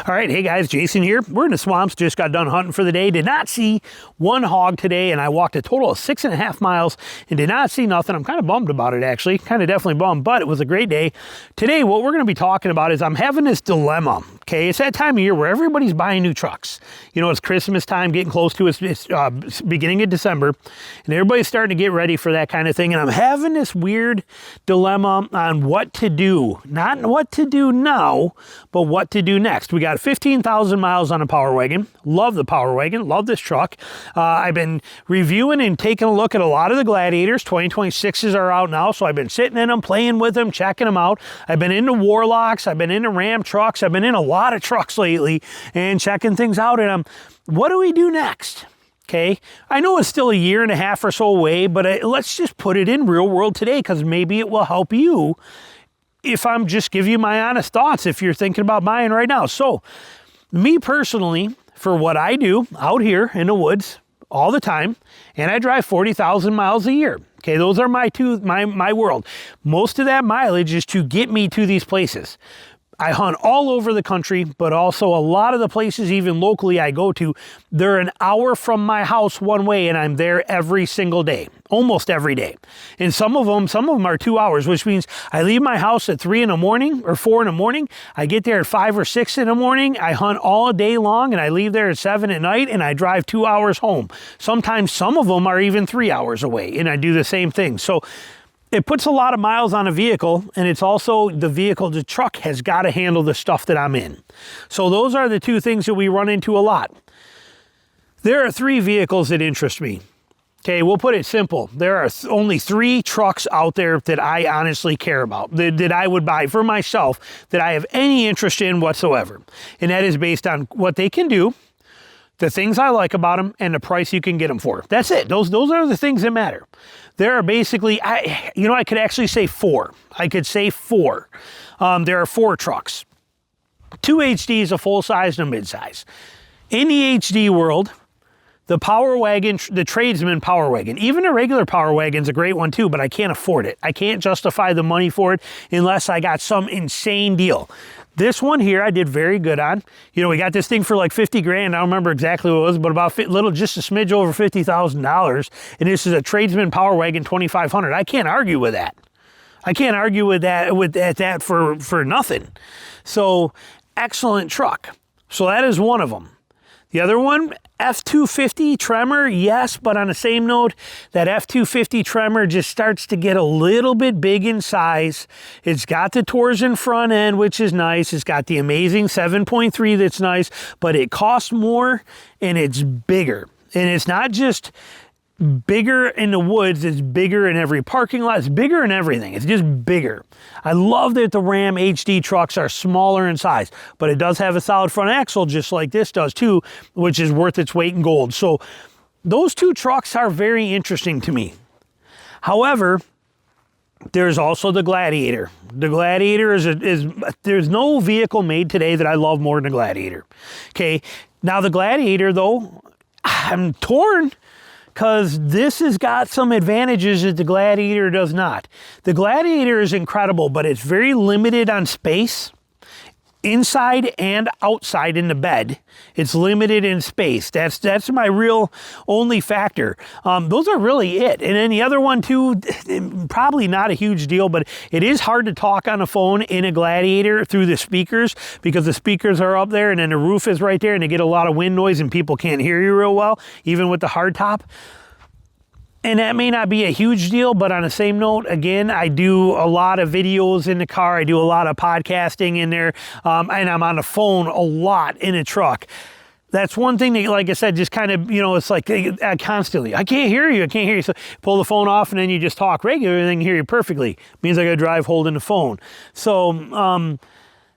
All right, hey guys, Jason here. We're in the swamps, just got done hunting for the day. Did not see one hog today, and I walked a total of 6.5 miles and did not see nothing. I'm kind of bummed about it, actually. Kind of definitely bummed, but it was a great day. Today, what we're going to be talking about is I'm having this dilemma, okay? It's that time of year where everybody's buying new trucks. You know, it's Christmas time, getting close to it. It's beginning of December, and everybody's starting to get ready for that kind of thing, and I'm having this weird dilemma on what to do. Not what to do now, but what to do next. We got 15,000 miles on a Power Wagon. Love the Power Wagon. Love this truck. I've been reviewing and taking a look at a lot of the Gladiators. 2026s are out now, so I've been sitting in them, playing with them, checking them out. I've been into Warlocks. I've been into Ram trucks. I've been in a lot of trucks lately and checking things out. And what do we do next? Okay, I know it's still a year and a half or so away, but let's just put it in real world today, because maybe it will help you if I'm just give you my honest thoughts if you're thinking about buying right now. So me personally, for what I do out here in the woods all the time, and I drive 40,000 miles a year. Okay, those are my world. Most of that mileage is to get me to these places. I hunt all over the country, but also a lot of the places, even locally I go to, they're an hour from my house one way, and I'm there every single day, almost every day. And some of them are 2 hours, which means I leave my house at 3 in the morning or 4 in the morning. I get there at 5 or 6 in the morning. I hunt all day long, and I leave there at 7 at night, and I drive 2 hours home. Sometimes some of them are even 3 hours away, and I do the same thing. So it puts a lot of miles on a vehicle, and it's also the truck has got to handle the stuff that I'm in. So those are the two things that we run into a lot. There are 3 vehicles that interest me. Okay, we'll put it simple. There are only 3 trucks out there that I honestly care about, that I would buy for myself, that I have any interest in whatsoever. And that is based on what they can do, the things I like about them, and the price you can get them for. That's it. Those are the things that matter. There are basically, I could actually say 4. I could say 4. There are 4 trucks. 2 HDs, a full-size and a mid-size. In the HD world, the Power Wagon, the Tradesman Power Wagon, even a regular Power Wagon's a great one too, but I can't afford it. I can't justify the money for it unless I got some insane deal. This one here I did very good on. You know, we got this thing for like 50 grand. I don't remember exactly what it was, but about just a smidge over $50,000. And this is a Tradesman Power Wagon 2500. I can't argue with that. I can't argue with that for nothing. So excellent truck. So that is one of them. The other one, F250 Tremor, yes, but on the same note, that F250 Tremor just starts to get a little bit big in size. It's got the Torsen front end, which is nice. It's got the amazing 7.3 that's nice, but it costs more and it's bigger. And it's not just bigger in the woods, it's bigger in every parking lot, it's bigger in everything. It's just bigger. I love that the Ram HD trucks are smaller in size, but it does have a solid front axle just like this does too, which is worth its weight in gold. So those 2 trucks are very interesting to me. However, there's also the Gladiator. The Gladiator is there's no vehicle made today that I love more than the Gladiator. Okay, now the Gladiator though, I'm torn, because this has got some advantages that the Gladiator does not. The Gladiator is incredible, but it's very limited on space. Inside and outside in the bed, it's limited in space. That's my real only factor. Those are really it. And then the other one too, probably not a huge deal, but it is hard to talk on the phone in a Gladiator through the speakers, because the speakers are up there and then the roof is right there, and they get a lot of wind noise and people can't hear you real well, even with the hardtop. And that may not be a huge deal, but on the same note, again, I do a lot of videos in the car. I do a lot of podcasting in there, and I'm on the phone a lot in a truck. That's one thing that, like I said, just kind of, it's like constantly, I can't hear you, I can't hear you. So pull the phone off and then you just talk regular and then hear you perfectly. Means I got to drive holding the phone. So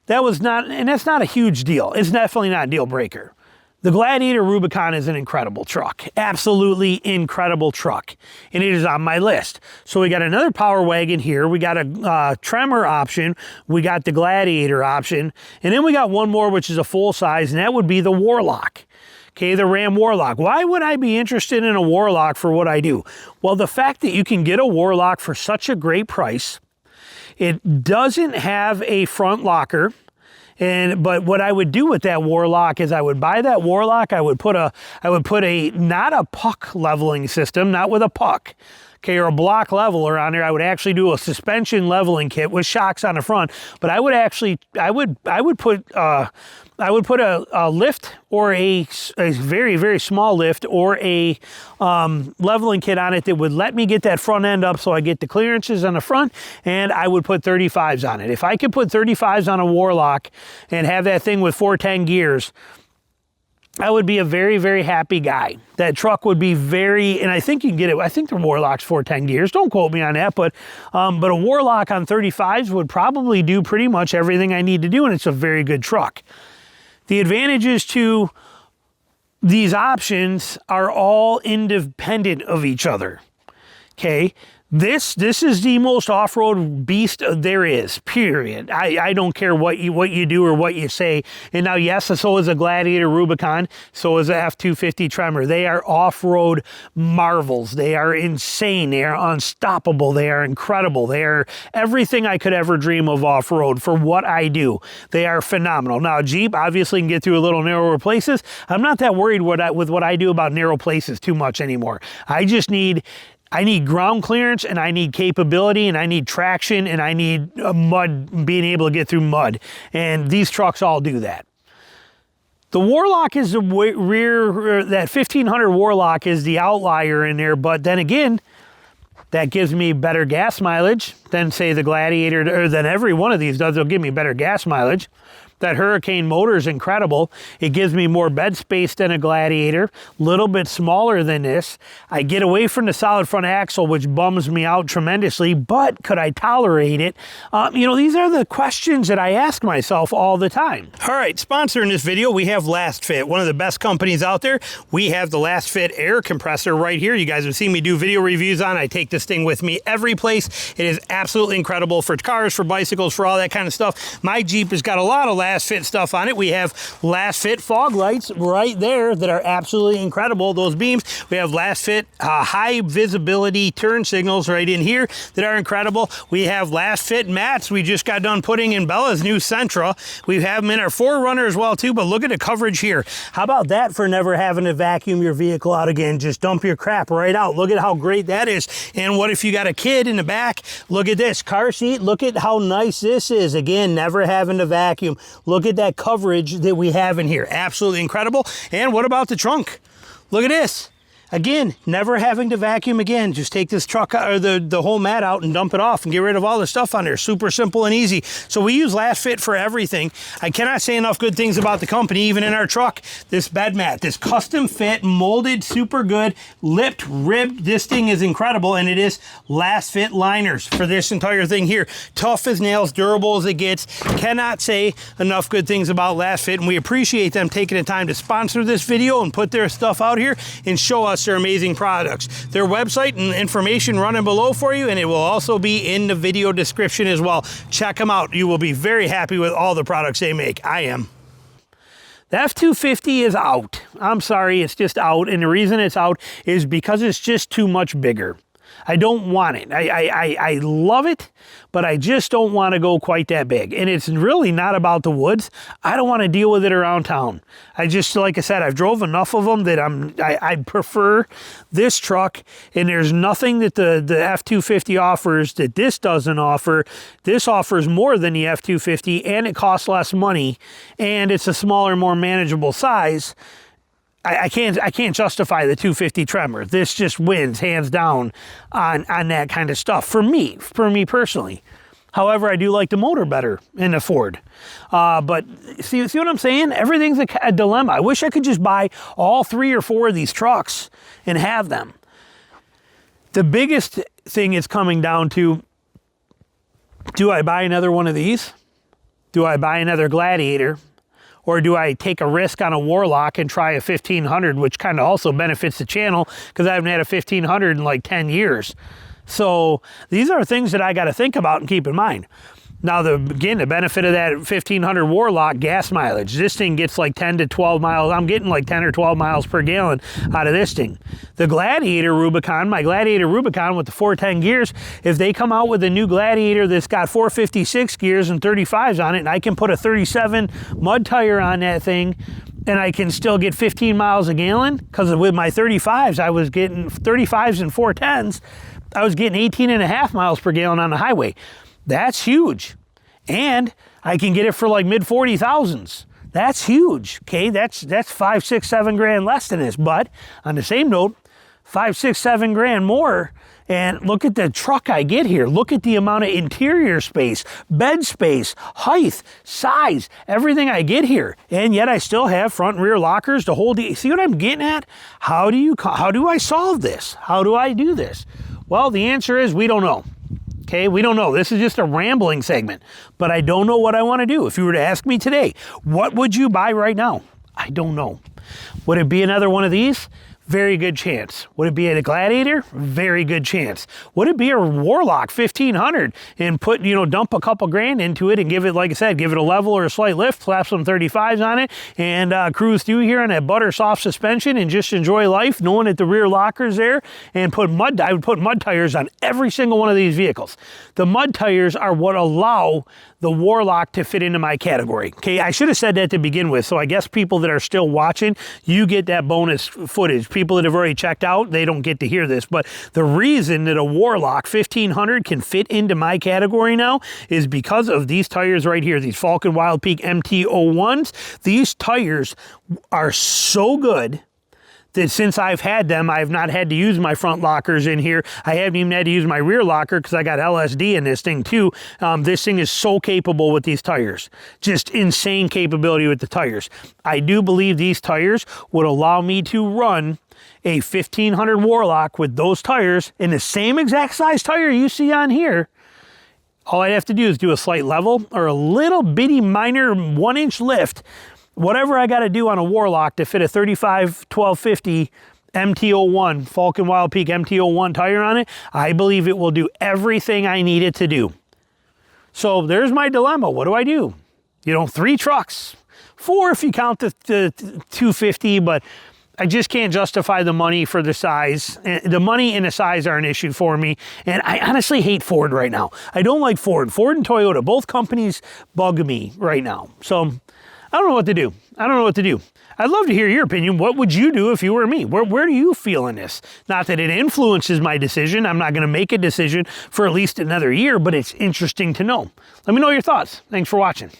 that's not a huge deal. It's definitely not a deal breaker. The Gladiator Rubicon is an incredible truck, absolutely incredible truck, and it is on my list. So we got another Power Wagon here, we got a Tremor option, we got the Gladiator option, and then we got one more which is a full size, and that would be the Warlock. Okay, the Ram Warlock. Why would I be interested in a Warlock for what I do? Well, the fact that you can get a Warlock for such a great price, it doesn't have a front locker, But what I would do with that Warlock is I would buy that Warlock, I would put a not a puck leveling system, not with a puck, okay, or a block leveler on there. I would actually do a suspension leveling kit with shocks on the front, but I would put a lift, or a very, very small lift, or a leveling kit on it that would let me get that front end up so I get the clearances on the front, and I would put 35s on it. If I could put 35s on a Warlock and have that thing with 410 gears, I would be a very, very happy guy. That truck would be very, and I think you can get it, I think the Warlock's 410 gears, don't quote me on that, but a Warlock on 35s would probably do pretty much everything I need to do, and it's a very good truck. The advantages to these options are all independent of each other, okay? This is the most off-road beast there is, period. I don't care what you do or what you say. And now, yes, so is a Gladiator Rubicon, so is a F-250 Tremor. They are off-road marvels. They are insane. They are unstoppable. They are incredible. They are everything I could ever dream of off-road for what I do. They are phenomenal. Now, Jeep obviously can get through a little narrower places. I'm not that worried with what I do about narrow places too much anymore. I need ground clearance, and I need capability, and I need traction, and I need mud, being able to get through mud. And these trucks all do that. The Warlock is the rear, that 1500 Warlock is the outlier in there, but then again, that gives me better gas mileage than, say, the Gladiator, or than every one of these does. They'll give me better gas mileage. That Hurricane motor is incredible. It gives me more bed space than a Gladiator, a little bit smaller than this. I get away from the solid front axle, which bums me out tremendously, but could I tolerate it? These are the questions that I ask myself all the time. All right, sponsor in this video, we have LastFit, one of the best companies out there. We have the LastFit air compressor right here. You guys have seen me do video reviews on it. I take this thing with me every place. It is absolutely incredible for cars, for bicycles, for all that kind of stuff. My Jeep has got a lot of LastFit stuff on it. We have LastFit fog lights right there that are absolutely incredible, those beams. We have LastFit high visibility turn signals right in here that are incredible. We have LastFit mats we just got done putting in Bella's new Sentra. We have them in our 4Runner as well too, but look at the coverage here. How about that for never having to vacuum your vehicle out again? Just dump your crap right out. Look at how great that is. And what if you got a kid in the back? Look at this car seat. Look at how nice this is. Again, never having to vacuum. Look at that coverage that we have in here. Absolutely incredible. And what about the trunk? Look at this. Again, never having to vacuum again. Just take this truck or the whole mat out and dump it off and get rid of all the stuff on there. Super simple and easy. So we use LastFit for everything. I cannot say enough good things about the company, even in our truck. This bed mat, this custom fit, molded, super good, lipped, ribbed. This thing is incredible, and it is LastFit liners for this entire thing here. Tough as nails, durable as it gets. Cannot say enough good things about LastFit, and we appreciate them taking the time to sponsor this video and put their stuff out here and show us their amazing products. Their website and information running below for you, and it will also be in the video description as well. Check them out. You will be very happy with all the products they make. I am. The F-250 is out. I'm sorry, it's just out, and the reason it's out is because it's just too much bigger. I don't want it. I love it, but I just don't want to go quite that big. And it's really not about the woods. I don't want to deal with it around town. I just, like I said, I've drove enough of them that I prefer this truck, and there's nothing that the F-250 offers that this doesn't offer. This offers more than the F-250, and it costs less money, and it's a smaller, more manageable size. I can't justify the 250 Tremor. This just wins hands down on that kind of stuff for me personally. However, I do like the motor better in the Ford. But see what I'm saying? Everything's a dilemma. I wish I could just buy all 3 or 4 of these trucks and have them. The biggest thing is coming down to, do I buy another one of these? Do I buy another Gladiator? Or do I take a risk on a Warlock and try a 1500, which kind of also benefits the channel because I haven't had a 1500 in like 10 years. So these are things that I got to think about and keep in mind. Now, again, the benefit of that 1500 Warlock gas mileage, this thing gets like 10 to 12 miles. I'm getting like 10 or 12 miles per gallon out of this thing. The Gladiator Rubicon, my Gladiator Rubicon with the 410 gears, if they come out with a new Gladiator that's got 456 gears and 35s on it, and I can put a 37 mud tire on that thing, and I can still get 15 miles a gallon, because with my 35s, I was getting 35s and 410s, I was getting 18.5 miles per gallon on the highway. That's huge. And I can get it for like mid 40,000s. That's huge. Okay, that's 5, 6, 7 grand less than this. But on the same note, 5, 6, 7 grand more. And look at the truck I get here. Look at the amount of interior space, bed space, height, size, everything I get here. And yet I still have front and rear lockers to hold the, see what I'm getting at? How do I solve this? How do I do this? Well, the answer is we don't know. Okay, we don't know. This is just a rambling segment, but I don't know what I want to do. If you were to ask me today, what would you buy right now? I don't know. Would it be another one of these? Very good chance. Would it be a Gladiator? Very good chance. Would it be a Warlock 1500 and put, dump a couple grand into it and give it, like I said, give it a level or a slight lift, slap some 35s on it, and cruise through here on that butter soft suspension and just enjoy life, knowing that the rear locker's there, and I would put mud tires on every single one of these vehicles. The mud tires are what allow the Warlock to fit into my category. Okay, I should have said that to begin with, so I guess people that are still watching, you get that bonus footage. People that have already checked out, they don't get to hear this, but the reason that a Warlock 1500 can fit into my category now is because of these tires right here, these Falcon Wild Peak MT-01s. These tires are so good that since I've had them, I've not had to use my front lockers in here. I haven't even had to use my rear locker because I got LSD in this thing too. This thing is so capable with these tires. Just insane capability with the tires. I do believe these tires would allow me to run a 1500 Warlock with those tires in the same exact size tire you see on here. All I'd have to do is do a slight level or a little bitty minor 1-inch lift. Whatever I got to do on a Warlock to fit a 35 1250 MT-01, Falcon Wild Peak MT-01 tire on it, I believe it will do everything I need it to do. So there's my dilemma. What do I do? 3 trucks, 4 if you count the 250, but I just can't justify the money for the size. The money and the size are an issue for me. And I honestly hate Ford right now. I don't like Ford. Ford and Toyota, both companies bug me right now. So I don't know what to do. I'd love to hear your opinion. What would you do if you were me? Where do you feel in this? Not that it influences my decision. I'm not going to make a decision for at least another year, but it's interesting to know. Let me know your thoughts. Thanks for watching.